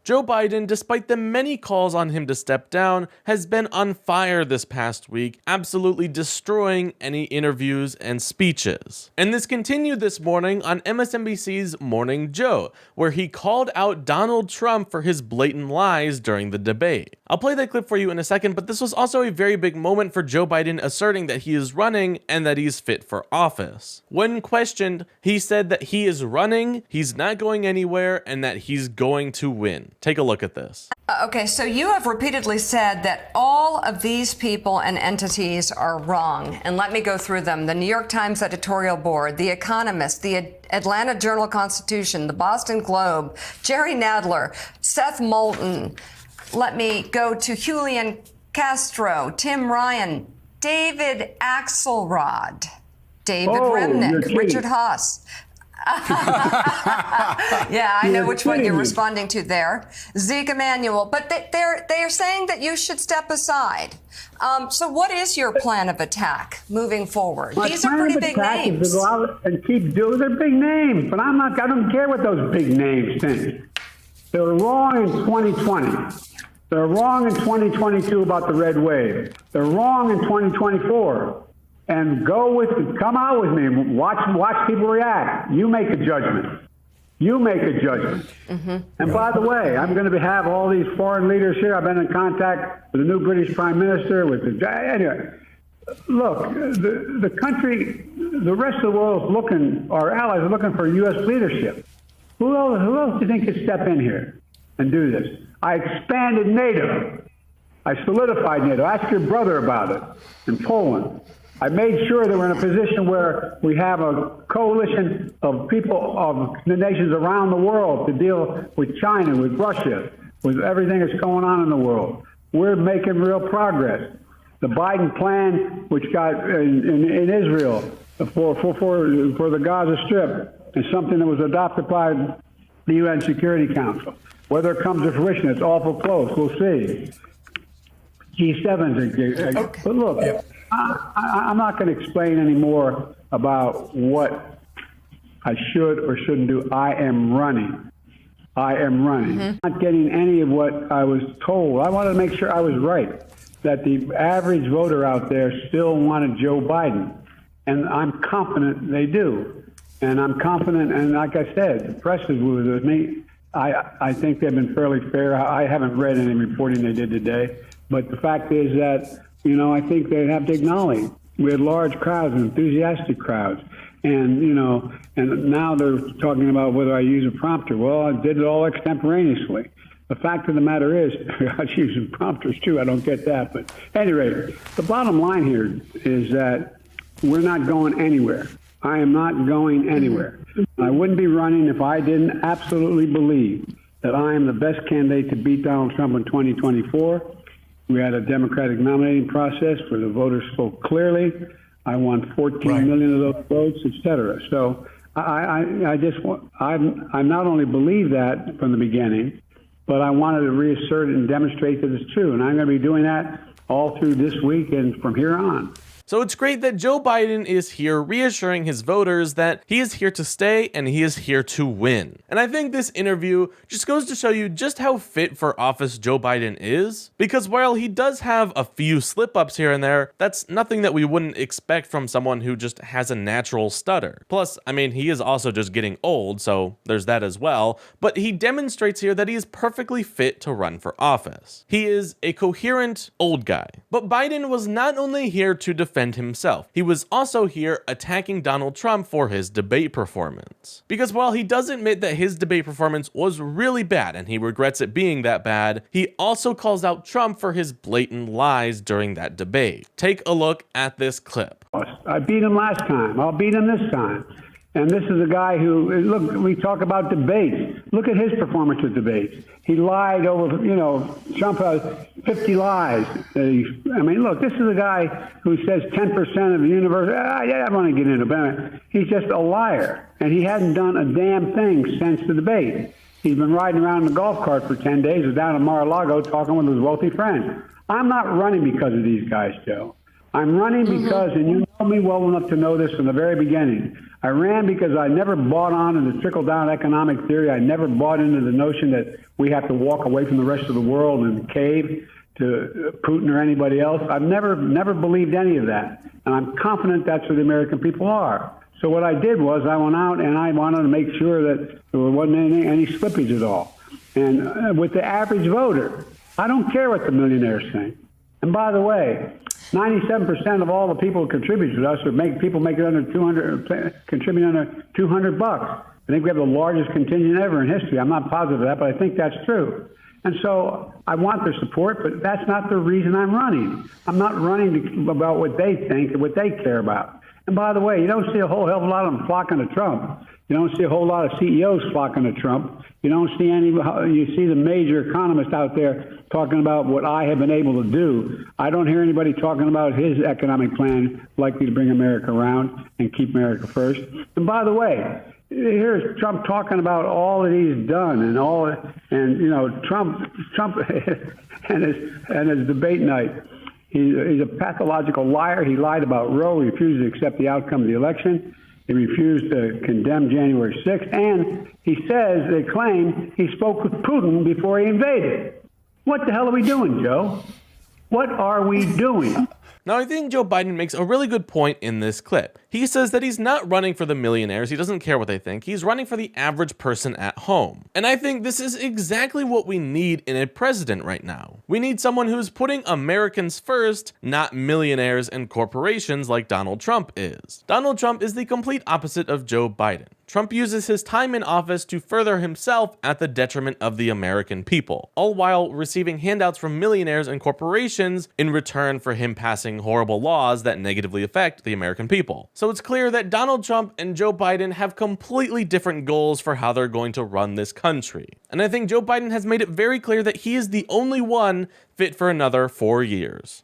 Joe Biden, despite the many calls on him to step down, has been on fire this past week, absolutely destroying any interviews and speeches. And this continued this morning on MSNBC's Morning Joe, where he called out Donald Trump for his blatant lies during the debate. I'll play that clip for you in a second, but this was also a very big moment for Joe Biden, asserting that he is running and that he's fit for office. When questioned, he said that he is running, he's not going anywhere, and that he's going to win. Take a look at this. Okay, so you have repeatedly said that all of these people and entities are wrong. And let me go through them. The New York Times editorial board, The Economist, the Atlanta Journal-Constitution, the Boston Globe, Jerry Nadler, Seth Moulton. Let me go to Julian Castro, Tim Ryan, David Axelrod, David Remnick, Richard Haas. Yeah, I know which one you're responding to there. Zeke Emanuel. But they're saying that you should step aside. So what is your plan of attack moving forward? These are pretty big names. Is to go out and keep doing their big names, but I don't care what those big names think. They were wrong in 2020. They're wrong in 2022 about the red wave. They're wrong in 2024. And come out with me. Watch people react. You make a judgment. You make a judgment. Mm-hmm. And by the way, I'm going to have all these foreign leaders here. I've been in contact with the new British Prime Minister. Anyway, look, the country, the rest of the world is looking. Our allies are looking for U.S. leadership. Who else do you think could step in here and do this? I expanded NATO. I solidified NATO. Ask your brother about it in Poland. I made sure that we're in a position where we have a coalition of people of the nations around the world to deal with China, with Russia, with everything that's going on in the world. We're making real progress. The Biden plan, which got in Israel for the Gaza Strip, is something that was adopted by the UN Security Council. Whether it comes to fruition, it's awful close. We'll see. G7's okay. But look. Yep. I'm not going to explain any more about what I should or shouldn't do. I am running. Mm-hmm. Not getting any of what I was told. I wanted to make sure I was right, that the average voter out there still wanted Joe Biden. And I'm confident they do. And I'm confident, and like I said, the press is with me. I think they've been fairly fair. I haven't read any reporting they did today. But the fact is that, I think they have to acknowledge we had large crowds, enthusiastic crowds. And, and now they're talking about whether I use a prompter. Well, I did it all extemporaneously. The fact of the matter is, I was using prompters too. I don't get that. But at any rate, the bottom line here is that we're not going anywhere. I am not going anywhere. I wouldn't be running if I didn't absolutely believe that I am the best candidate to beat Donald Trump in 2024. We had a Democratic nominating process where the voters spoke clearly. I won 14 million of those votes, et cetera. So I not only believe that from the beginning, but I wanted to reassert it and demonstrate that it's true. And I'm going to be doing that all through this week and from here on. So it's great that Joe Biden is here reassuring his voters that he is here to stay and he is here to win. And I think this interview just goes to show you just how fit for office Joe Biden is, because while he does have a few slip-ups here and there, that's nothing that we wouldn't expect from someone who just has a natural stutter. Plus, I mean, he is also just getting old, so there's that as well, but he demonstrates here that he is perfectly fit to run for office. He is a coherent old guy. But Biden was not only here to defend himself, he was also here attacking Donald Trump for his debate performance. Because while he does admit that his debate performance was really bad and he regrets it being that bad, he also calls out Trump for his blatant lies during that debate. Take a look at this clip. I beat him last time. I'll beat him this time. And this is a guy who, look, we talk about debates. Look at his performance at debates. He lied over, Trump has 50 lies. I mean, look, this is a guy who says 10% of the universe. I don't want to get into it. He's just a liar. And he hasn't done a damn thing since the debate. He's been riding around in a golf cart for 10 days. He's down in Mar-a-Lago talking with his wealthy friends. I'm not running because of these guys, Joe. I'm running because, and you know me well enough to know this from the very beginning, I ran because I never bought on to the trickle-down economic theory. I never bought into the notion that we have to walk away from the rest of the world and cave to Putin or anybody else. I've never believed any of that, and I'm confident that's where the American people are. So what I did was I went out and I wanted to make sure that there wasn't any slippage at all. And with the average voter, I don't care what the millionaires think. And by the way, 97% of all the people who contribute to us people make it under 200, contribute under $200. I think we have the largest contingent ever in history. I'm not positive of that, but I think that's true. And so I want their support, but that's not the reason I'm running. I'm not running about what they think and what they care about. And by the way, you don't see a whole hell of a lot of them flocking to Trump. You don't see a whole lot of CEOs flocking to Trump. You don't see any. You see the major economists out there talking about what I have been able to do. I don't hear anybody talking about his economic plan likely to bring America around and keep America first. And by the way, here's Trump talking about all that he's done and you know, Trump and his debate night. He's a pathological liar. He lied about Roe. He refused to accept the outcome of the election. He refused to condemn January 6th. And he says, they claim, he spoke with Putin before he invaded. What the hell are we doing, Joe? What are we doing? Now, I think Joe Biden makes a really good point in this clip. He says that he's not running for the millionaires. He doesn't care what they think. He's running for the average person at home. And I think this is exactly what we need in a president right now. We need someone who's putting Americans first, not millionaires and corporations like Donald Trump is. Donald Trump is the complete opposite of Joe Biden. Trump uses his time in office to further himself at the detriment of the American people, all while receiving handouts from millionaires and corporations in return for him passing horrible laws that negatively affect the American people. So it's clear that Donald Trump and Joe Biden have completely different goals for how they're going to run this country. And I think Joe Biden has made it very clear that he is the only one fit for another 4 years.